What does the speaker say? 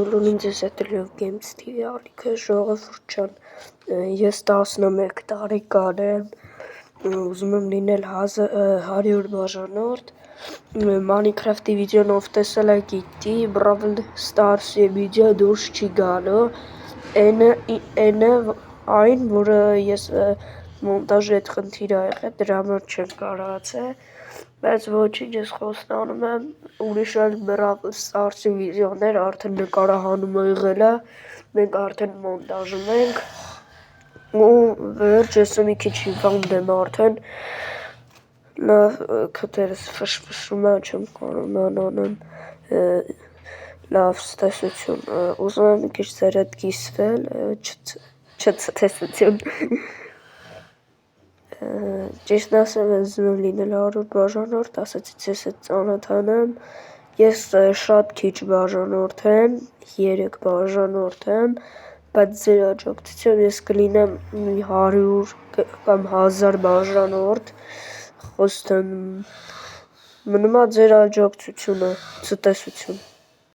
Բոլորին ձեզ հետելյով Games TV ալիքը ժողովուրդ ջան, ես 11 տարեկան եմ, ուզում եմ լինել 100 բաժանորդ, Minecraft-ի վիդեոնով տեսել եք գիտի, Brawl Stars-ի վիդեո դուրս չի գալու, այն, որը ես մոնտաժի հետ խնդիր ա եղել, դրա համար չեմ կարողացել, բայց ոչինչ, ես խոստանում եմ, ուրիշ այլ Brawl Stars-ի վիդեոներ արդեն նկարահանումը եղել ա, մենք արդեն մոնտաժում ենք, ու վերջ, ես մի քիչ հիվանդ եմ արդեն, քթերս ֆշֆշում ա, չեմ կարողանում անեմ, լավ ցտեսություն, ուզում եմ մի քիչ ձեր հետ կիսվել, չցտեսություն, ճիշտ ասեմ, ես ուզում եմ լինել 100 բաժանորդ, ասացի ձեզ հետ ծանոթանամ, ես շատ քիչ բաժանորդ եմ, 3 բաժանորդ եմ, բայց ձեր աջակցությամբ ես կլինեմ 100 կամ 1000 բաժանորդ, խոստանում, մնում ա ձեր աջակցությունը, ցտեսություն։